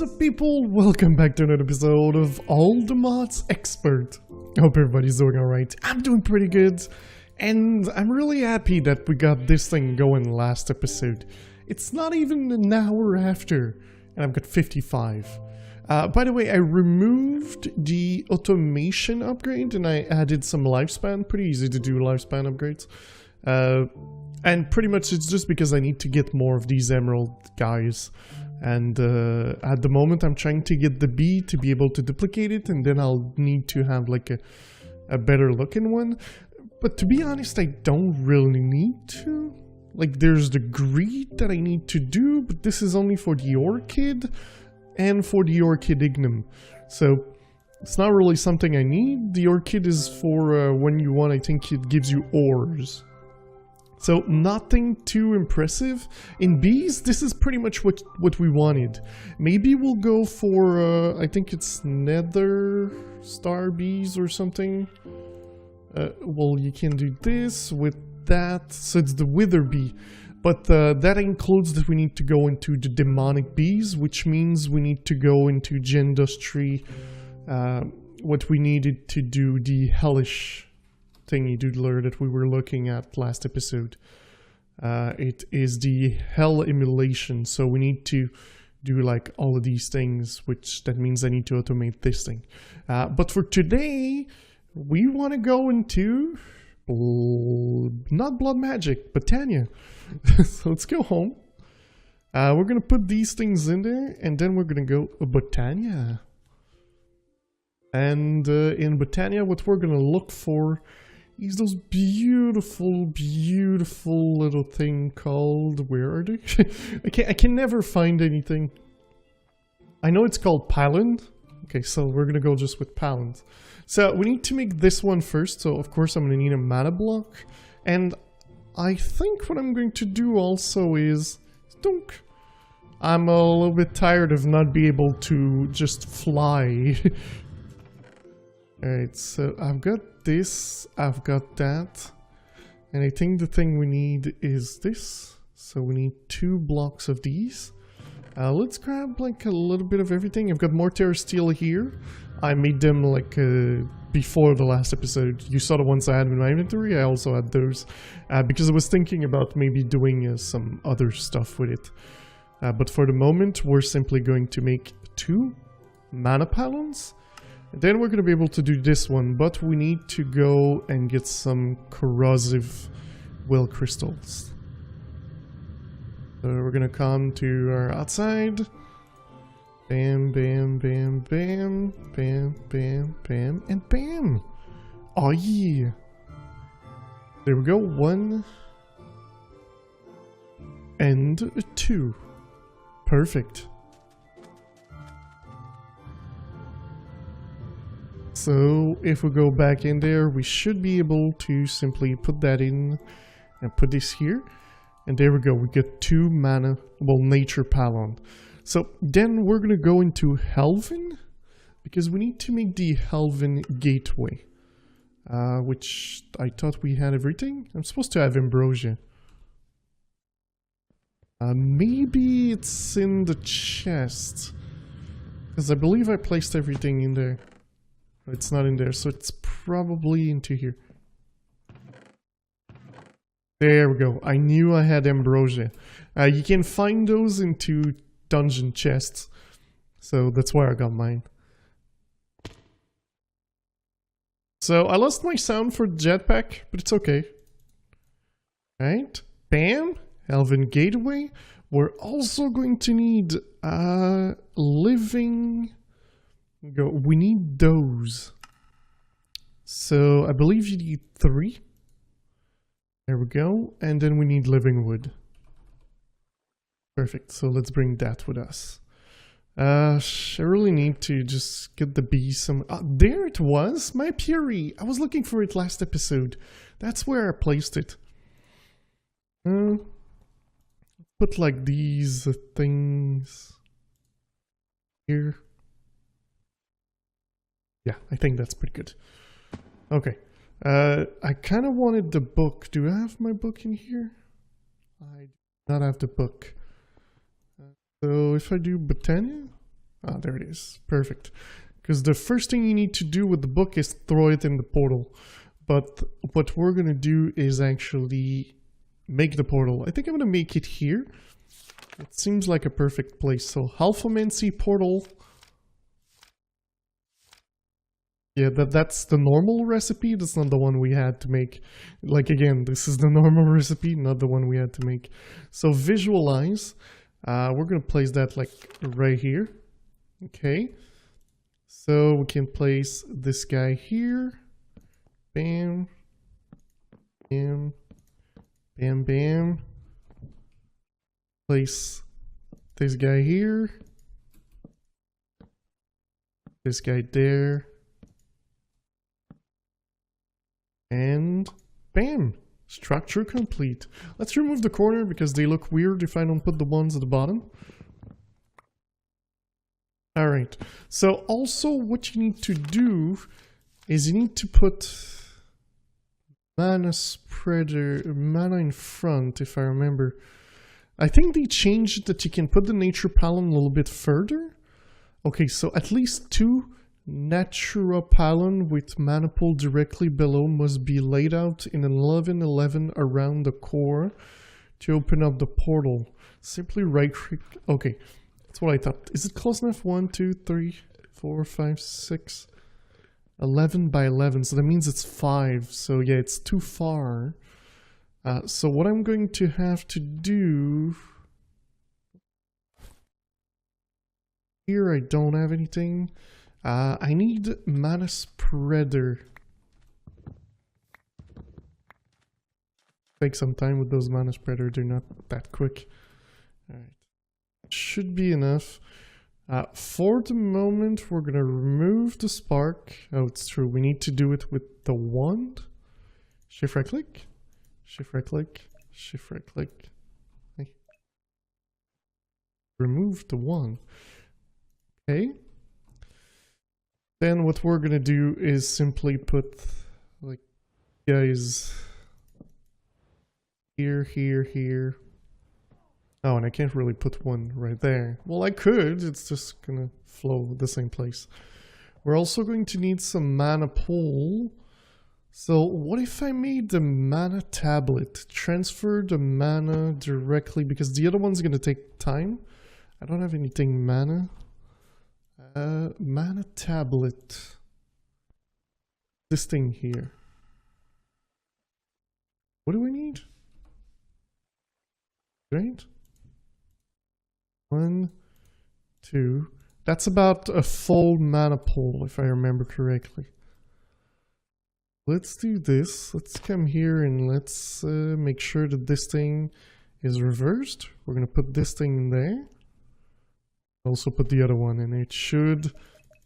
What is up, people? Welcome back to another episode of All the Mods Expert. I hope everybody's doing alright. I'm doing pretty good, and I'm really happy that we got this thing going last episode. It's not even an hour after, and I've got 55. By the way, I removed the automation upgrade and I added some lifespan. Pretty easy to do lifespan upgrades. And pretty much it's just because I need to get more of these emerald guys. And at the moment I'm trying to get the bee to be able to duplicate it, and then I'll need to have like a better looking one. But to be honest, I don't really need to. Like, there's the greed that I need to do, but this is only for the orchid and for the orchid ignum. So it's not really something I need. The orchid is for when you want, I think it gives you ores. So nothing too impressive. In bees, this is pretty much what we wanted. Maybe we'll go for, I think it's nether star bees or something. Well, you can do this with that. So it's the wither bee. But that includes that we need to go into the demonic bees, which means we need to go into Gendustry, what we needed to do the hellish thingy doodler that we were looking at last episode. It is the hell emulation, so we need to do like all of these things, which that means I need to automate this thing. But for today, we want to go into not blood magic, Botania. So let's go home. We're gonna put these things in there, and then we're gonna go Botania. And in Botania, what we're gonna look for is those beautiful, beautiful little thing called, where are they? I can never find anything. I know it's called Paland. Okay, so we're gonna go just with Paland. So we need to make this one first. So of course I'm gonna need a mana block, and I think what I'm going to do also is, dunk. I'm a little bit tired of not being able to just fly. Alright, so I've got this, I've got that, and I think the thing we need is this. So we need 2 blocks of these. Let's grab like a little bit of everything. I've got mortar steel here. I made them like before the last episode. You saw the ones I had in my inventory. I also had those because I was thinking about maybe doing some other stuff with it. But for the moment, we're simply going to make 2 mana pylons. Then we're going to be able to do this one, but we need to go and get some corrosive will crystals. So we're going to come to our outside. Bam, bam, bam, bam, bam, bam, bam, and bam! Oh yeah! There we go, 1 and 2. Perfect. So if we go back in there, we should be able to simply put that in and put this here. And there we go, we get 2 mana, well, nature pylon. So then we're gonna go into Elven, because we need to make the Elven gateway. Which I thought we had everything. I'm supposed to have ambrosia. Maybe it's in the chest, because I believe I placed everything in there. It's not in there, so it's probably into here. There we go. I knew I had ambrosia. You can find those into dungeon chests, so that's where I got mine. So I lost my sound for jetpack, but it's okay. Right? Bam! Elven gateway. We're also going to need living. We need those. So I believe you need 3. There we go. And then we need living wood. Perfect. So let's bring that with us. I really need to just get the bee some... there it was! My Fury! I was looking for it last episode. That's where I placed it. Put like these things here. Yeah, I think that's pretty good. Okay. I kind of wanted the book. Do I have my book in here? I do not have the book. So if I do Botania, Ah, there it is. Perfect. Because the first thing you need to do with the book is throw it in the portal. But what we're going to do is actually make the portal. I think I'm going to make it here. It seems like a perfect place. So Halphomancy portal. Yeah, that's the normal recipe. That's not the one we had to make. Like, again, this is the normal recipe, not the one we had to make. So visualize. We're going to place that like right here. Okay. So we can place this guy here. Bam. Bam. Bam, bam. Place this guy here. This guy there. And bam! Structure complete. Let's remove the corner because they look weird if I don't put the ones at the bottom. Alright, so also what you need to do is you need to put mana spreader, mana in front, if I remember. I think they changed that you can put the nature palette a little bit further. Okay, so at least 2 Natura Palon with mana pool directly below must be laid out in 1111 around the core to open up the portal. Simply right click. Okay, that's what I thought. Is it close enough? 1, 2, 3, 4, 5, 6, 11 by 11. So that means it's 5. So yeah, it's too far. So what I'm going to have to do... Here I don't have anything. I need mana spreader. Take some time with those mana spreader, they're not that quick. Alright. Should be enough. For the moment, we're gonna remove the spark. Oh, it's true, we need to do it with the wand. Shift right click. Shift right click. Shift right click. Okay. Remove the wand. Okay. Then what we're gonna do is simply put like guys here, here, here. Oh, and I can't really put one right there. Well, I could, it's just gonna flow the same place. We're also going to need some mana pool. So what if I made the mana tablet? Transfer the mana directly, because the other one's gonna take time. I don't have anything mana. Mana tablet. This thing here. What do we need? Right? 1, 2. That's about a full mana pool, if I remember correctly. Let's do this. Let's come here and let's make sure that this thing is reversed. We're going to put this thing in there. Also put the other one in. It should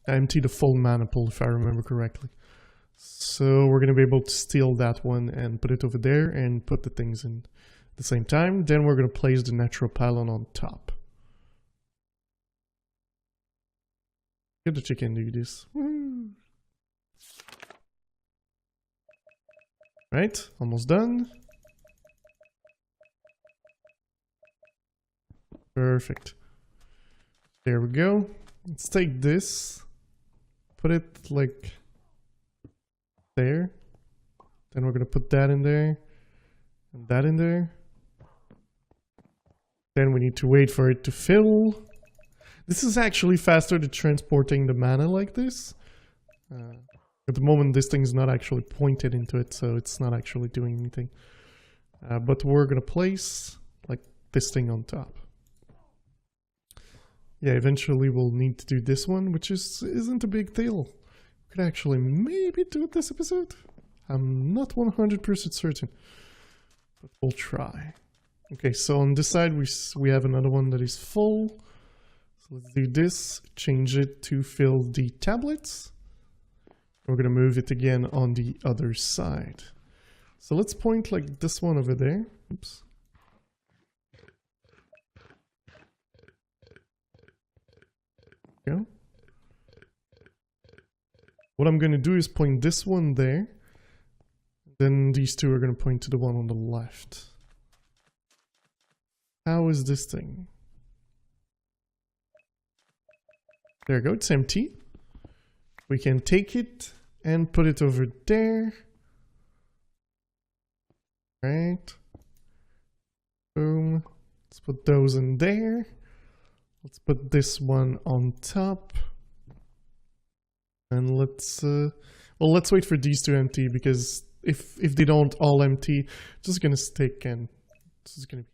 empty the full mana pool, if I remember correctly. So we're going to be able to steal that one and put it over there and put the things in at the same time. Then we're going to place the natural pylon on top. Get the chicken do this. Woo. Right, almost done. Perfect. There we go. Let's take this, put it like there. Then we're gonna put that in there and that in there. Then we need to wait for it to fill. This is actually faster than transporting the mana like this. At the moment this thing's not actually pointed into it, so it's not actually doing anything. But we're gonna place like this thing on top. Yeah, eventually we'll need to do this one, which isn't a big deal. We could actually maybe do it this episode. I'm not 100% certain, but we'll try. Okay, so on this side we have another one that is full. So let's do this, change it to fill the tablets. We're gonna move it again on the other side. So let's point like this one over there. Oops. Go. What I'm going to do is point this one there. Then these two are going to point to the one on the left. How is this thing? There we go, it's empty. We can take it and put it over there. Right. Boom. Let's put those in there. Let's put this one on top. And let's let's wait for these to empty, because if they don't all empty, it's just gonna stick, and this is gonna be...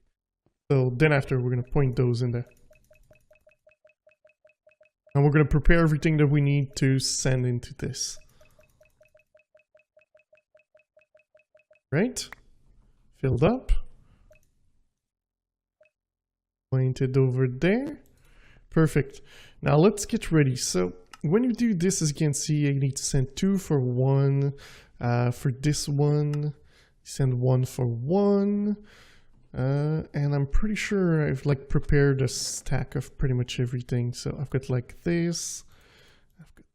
So then after we're gonna point those in there. And we're gonna prepare everything that we need to send into this. Right? Filled up. Point it over there. Perfect. Now let's get ready. So when you do this, as you can see, I need to send 2 for 1. For this one, send 1 for 1. And I'm pretty sure I've like prepared a stack of pretty much everything. So I've got like this. I've got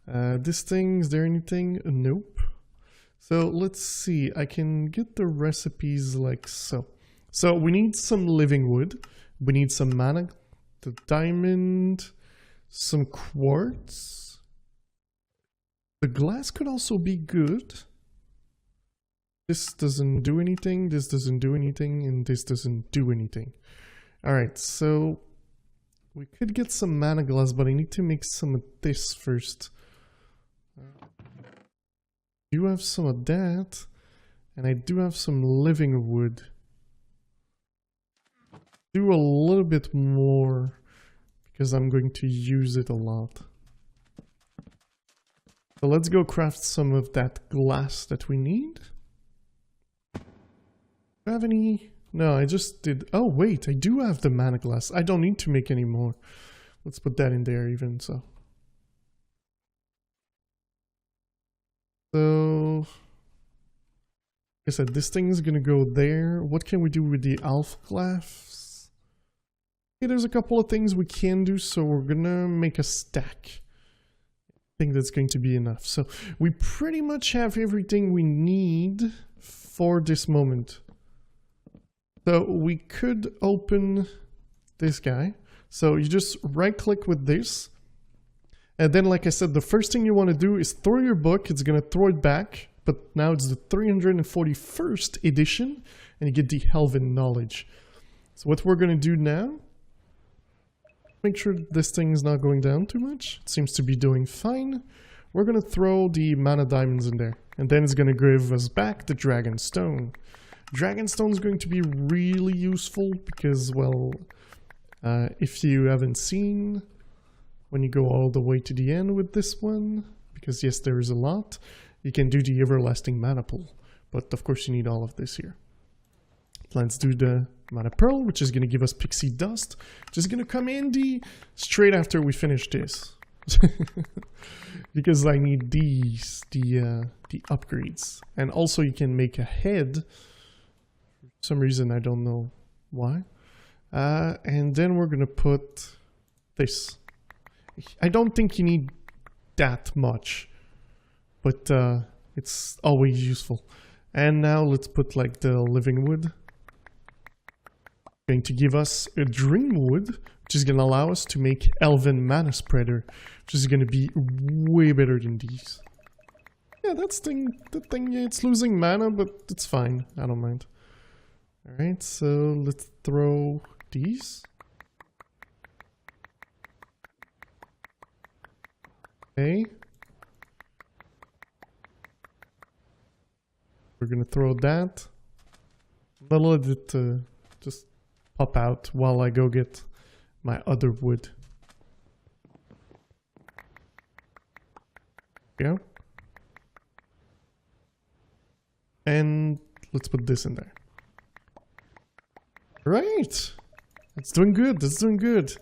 that. This thing, is there anything? Nope. So let's see. I can get the recipes like so. So we need some living wood. We need some mana, the diamond, some quartz. The glass could also be good. This doesn't do anything, this doesn't do anything, and this doesn't do anything. Alright, so we could get some mana glass, but I need to make some of this first. I do have some of that, and I do have some living wood. Do a little bit more, because I'm going to use it a lot. So let's go craft some of that glass that we need. Do I have any? No, I just did. Oh wait, I do have the mana glass. I don't need to make any more. Let's put that in there even so. So, like I said, this thing is gonna go there. What can we do with the elf glass? Okay, there's a couple of things we can do, so we're gonna make a stack. I think that's going to be enough. So we pretty much have everything we need for this moment. So we could open this guy. So you just right click with this. And then, like I said, the first thing you want to do is throw your book. It's going to throw it back. But now it's the 341st edition. And you get the Elven knowledge. So what we're going to do now, make sure this thing is not going down too much. It seems to be doing fine. We're going to throw the mana diamonds in there. And then it's going to give us back the dragon stone. Dragon stone is going to be really useful because, well, if you haven't seen, when you go all the way to the end with this one, because yes, there is a lot, you can do the everlasting mana pool. But of course you need all of this here. Let's do the mana pearl, which is going to give us pixie dust, which is going to come handy straight after we finish this. Because I need these, the upgrades. And also you can make a head. For some reason, I don't know why. And then we're going to put this. I don't think you need that much, but it's always useful. And now let's put like the living wood. Going to give us a dream wood, which is going to allow us to make Elven mana spreader, which is going to be way better than these. Yeah, that thing, yeah, it's losing mana, but it's fine. I don't mind. Alright, so let's throw these. Okay. We're gonna throw that. I'll let it just pop out while I go get my other wood. Go. And let's put this in there. Right. It's doing good. It's doing good.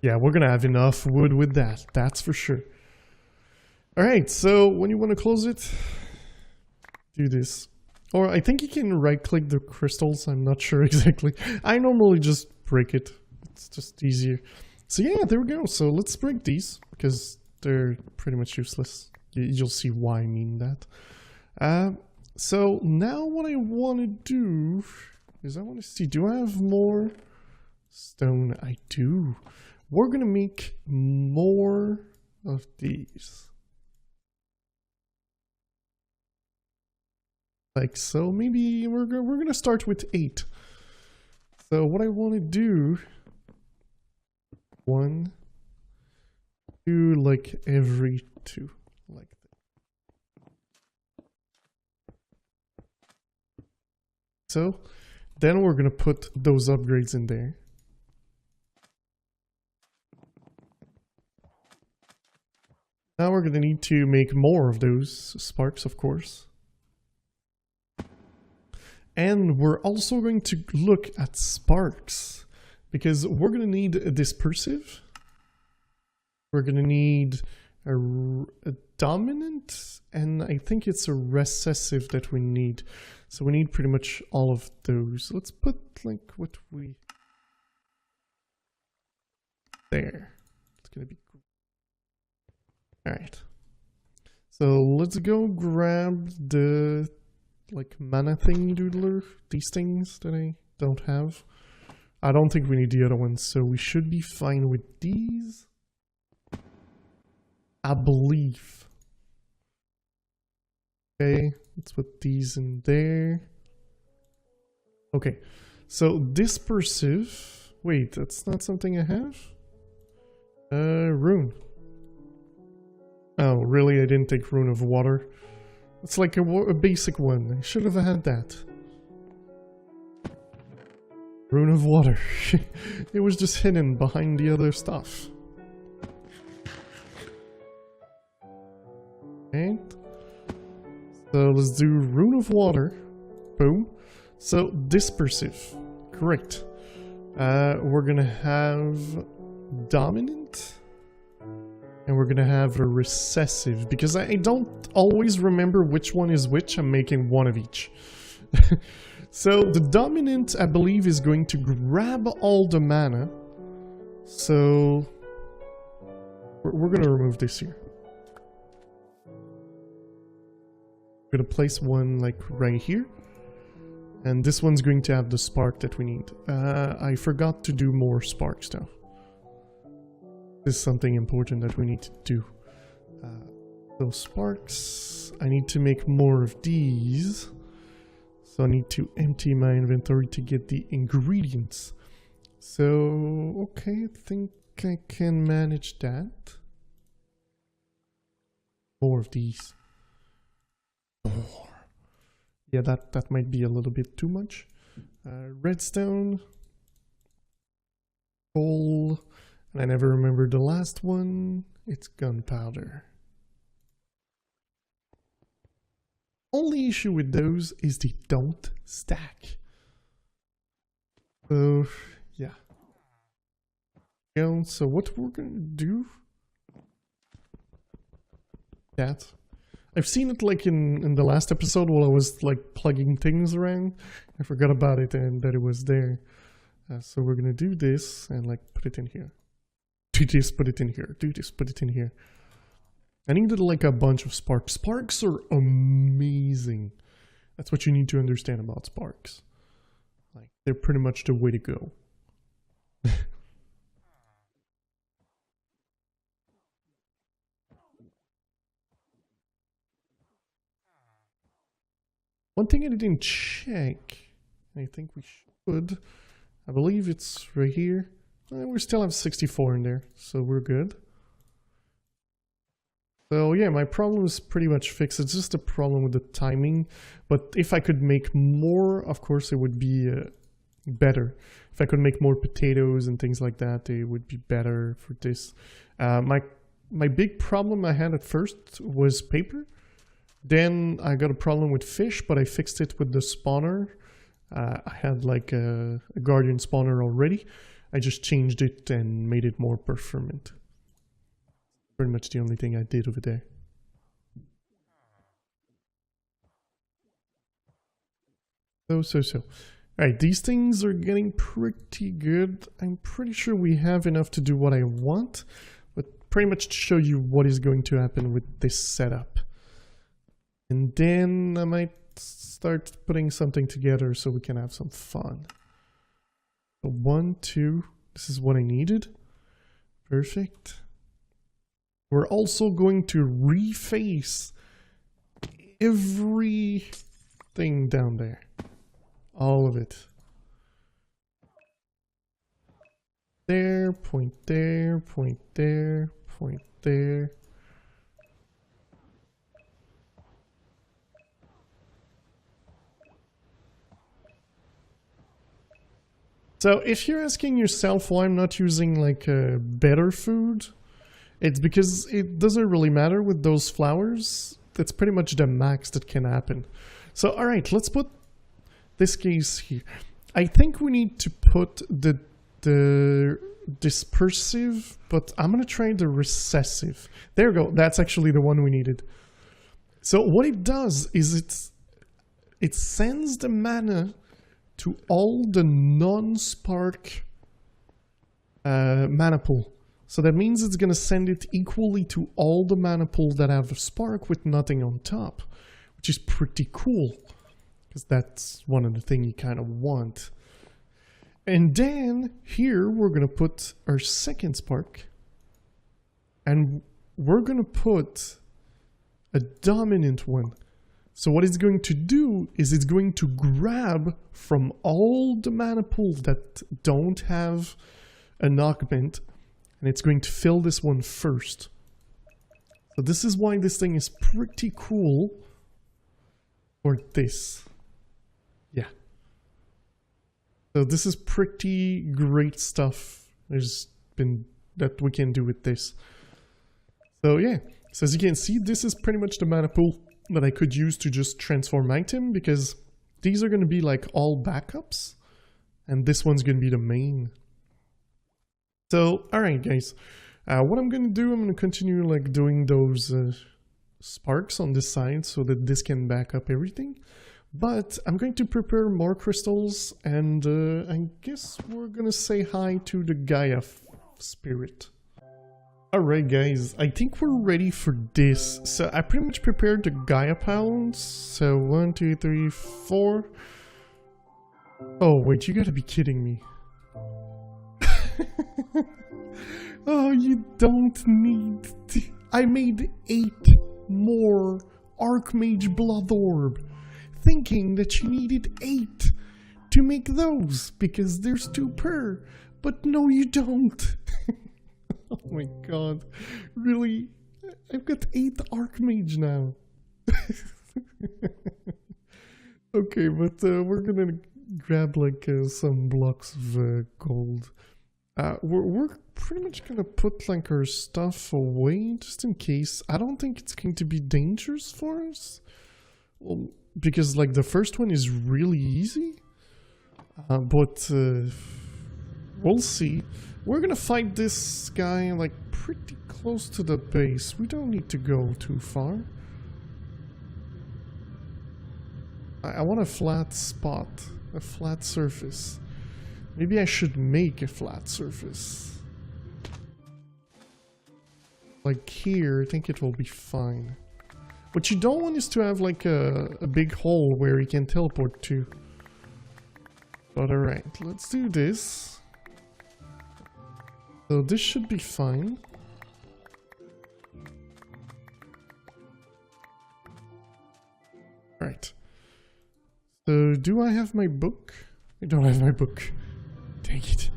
Yeah, we're gonna have enough wood with that. That's for sure. Alright, so when you want to close it, do this. Or I think you can right click the crystals. I'm not sure exactly. I normally just break it. It's just easier. So yeah, there we go. So let's break these because they're pretty much useless. You'll see why I mean that. So now what I want to do is I want to see, do I have more stone? I do. We're gonna make more of these. Like so, maybe we're gonna start with 8. So what I want to do, 1, 2, like every 2, like that. So then we're gonna put those upgrades in there. Now we're gonna need to make more of those sparks, of course. And we're also going to look at sparks, because we're going to need a dispersive. We're going to need a dominant, and I think it's a recessive that we need. So we need pretty much all of those. Let's put like what we... There. It's going to be cool. Alright. So let's go grab the... like mana thing doodler, these things that I don't have. I don't think we need the other ones, so we should be fine with these. I believe. Okay, let's put these in there. Okay, so dispersive. Wait, that's not something I have? Rune. Oh, really? I didn't take Rune of Water. It's like a basic one. I should have had that. Rune of Water. It was just hidden behind the other stuff. Okay. So let's do Rune of Water. Boom. So dispersive. Correct. We're gonna have dominant. And we're gonna have a recessive, because I don't always remember which one is which. I'm making one of each. So the dominant, I believe, is going to grab all the mana. So we're gonna remove this here. We're gonna place one like right here. And this one's going to have the spark that we need. I forgot to do more sparks though. This is something important that we need to do. Those sparks, I need to make more of these. So I need to empty my inventory to get the ingredients. So, okay, I think I can manage that. More of these. More. Yeah, that might be a little bit too much. Redstone. Coal. And I never remember the last one. It's gunpowder. Only issue with those is they don't stack. So, yeah. So what we're gonna do... That. I've seen it like in the last episode while I was like plugging things around. I forgot about it and that it was there. So we're gonna do this and like put it in here. Do this, put it in here. Do this, put it in here. I needed like a bunch of sparks. Sparks are amazing. That's what you need to understand about sparks. Like, they're pretty much the way to go. One thing I didn't check, I think we should. I believe it's right here. We still have 64 in there, so we're good. So yeah, my problem is pretty much fixed. It's just a problem with the timing. But if I could make more, of course, it would be better. If I could make more potatoes and things like that, it would be better for this. My big problem I had at first was paper. Then I got a problem with fish, but I fixed it with the spawner. I had like a guardian spawner already. I just changed it and made it more performant. Pretty much the only thing I did over there. So. Alright, these things are getting pretty good. I'm pretty sure we have enough to do what I want, but pretty much to show you what is going to happen with this setup. And then I might start putting something together so we can have some fun. So 1, 2, this is what I needed. Perfect. We're also going to reface everything down there. All of it. There, point there, point there, point there. So if you're asking yourself why I'm not using like better food, it's because it doesn't really matter with those flowers. That's pretty much the max that can happen. So alright, let's put this case here. I think we need to put the dispersive, but I'm gonna try the recessive. There we go, that's actually the one we needed. So what it does is it sends the mana to all the non-spark mana pool. So that means it's gonna send it equally to all the mana pools that have a spark with nothing on top, which is pretty cool, because that's one of the things you kind of want. And then here we're gonna put our second spark, and we're gonna put a dominant one. So what it's going to do is it's going to grab from all the mana pools that don't have an augment, and it's going to fill this one first. So this is why this thing is pretty cool for this. Yeah. So this is pretty great stuff that we can do with this. So yeah, so as you can see, this is pretty much the mana pool that I could use to just transform item, because these are going to be like all backups, and this one's going to be the main. So alright guys, what I'm going to do, I'm going to continue like doing those sparks on this side so that this can back up everything. But I'm going to prepare more crystals, and I guess we're going to say hi to the Gaia Spirit. Alright guys, I think we're ready for this. So I pretty much prepared the Gaia pounds. So 1, 2, 3, 4. Oh wait, you gotta be kidding me. Oh, you don't need I made 8 more Archmage Blood Orb, thinking that you needed 8 to make those, because there's 2 per. But no, you don't. Oh my god, really? I've got 8 Archmage now. Okay, but we're gonna grab like some blocks of gold. We're pretty much gonna put like our stuff away just in case. I don't think it's going to be dangerous for us. Well, because like the first one is really easy. But we'll see. We're gonna fight this guy like pretty close to the base. We don't need to go too far. I want a flat spot, a flat surface. Maybe I should make a flat surface. Like here, I think it will be fine. What you don't want is to have like a big hole where you can teleport to. But alright, let's do this. So this should be fine. Right. So do I have my book? I don't have my book. Dang it.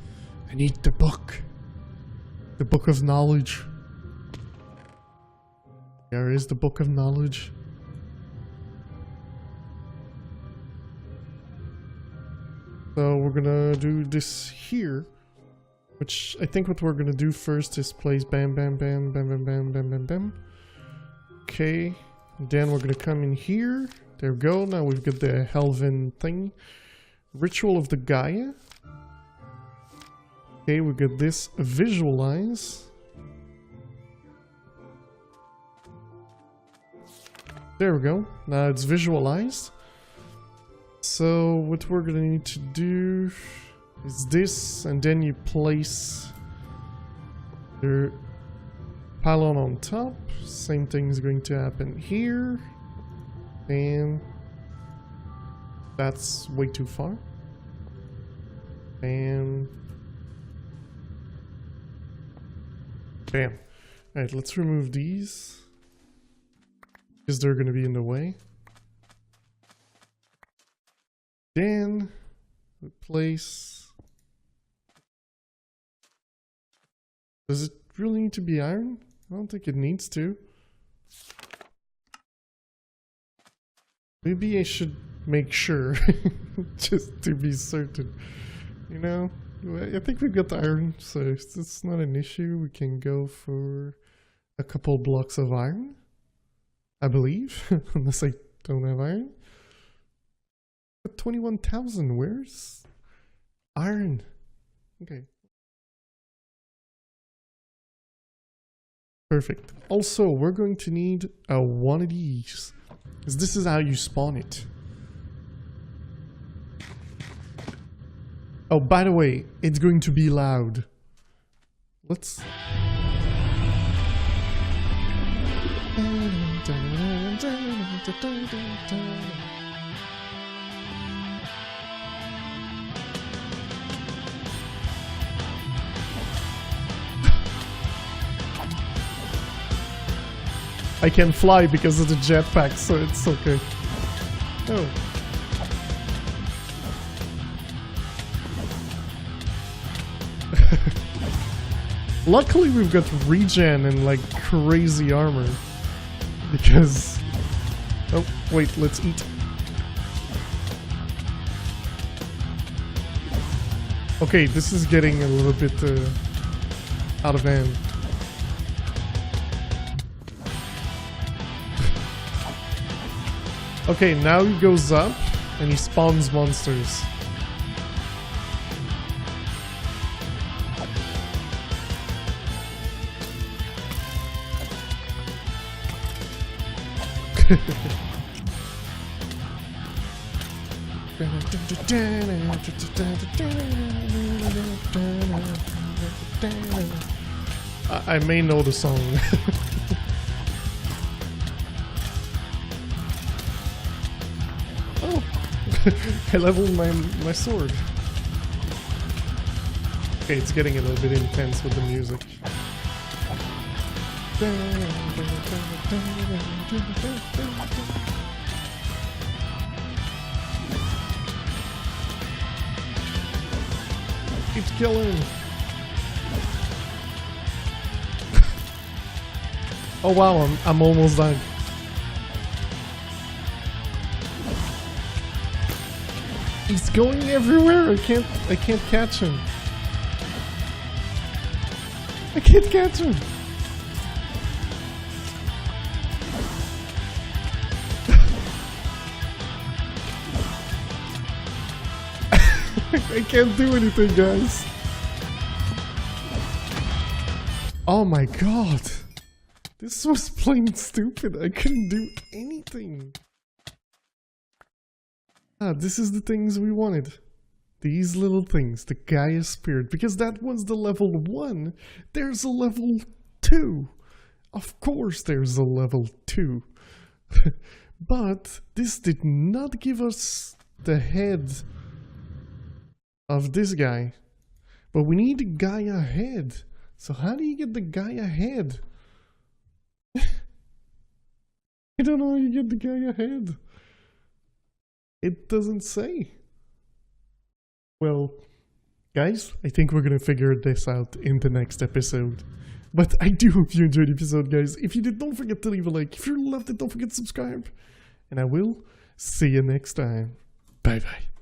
I need the book. The book of knowledge. There is the book of knowledge. So we're gonna do this here. Which I think what we're gonna do first is place bam bam bam bam bam bam bam bam bam. Okay, then we're gonna come in here. There we go. Now we've got the Elven thing. Ritual of the Gaia. Okay, we got this visualize. There we go. Now it's visualized. So what we're gonna need to do is this, and then you place your pylon on top. Same thing is going to happen here, and That's way too far. And... Bam. Alright, let's remove these. Because they're gonna be in the way. Then... replace... Does it really need to be iron? I don't think it needs to. Maybe I should make sure, just to be certain. You know, I think we've got the iron, so it's not an issue. We can go for a couple blocks of iron, I believe, unless I don't have iron. But 21,000, where's iron? Okay. Perfect. Also, we're going to need one of these, because this is how you spawn it. Oh, by the way, it's going to be loud. Let's... I can fly because of the jetpack, so it's okay. Oh. Luckily we've got regen and like crazy armor. Because... Oh, wait, let's eat. Okay, this is getting a little bit out of hand. Okay, now he goes up and he spawns monsters. I may know the song. Oh, I leveled my sword. Okay, it's getting a little bit intense with the music. Keep killing. Oh wow, I'm almost done. He's going everywhere. I can't catch him. I can't catch him. I can't do anything, guys. Oh my god. This was plain stupid. I couldn't do anything. Ah, this is the things we wanted. These little things, the Gaia Spirit. Because that was the level 1. There's a level 2. Of course there's a level 2. But this did not give us the head of this guy. But we need the Gaia head. So how do you get the Gaia head? I don't know how you get the Gaia head. It doesn't say. Well, guys, I think we're gonna figure this out in the next episode. But I do hope you enjoyed the episode, guys. If you did, don't forget to leave a like. If you loved it, don't forget to subscribe. And I will see you next time. Bye bye.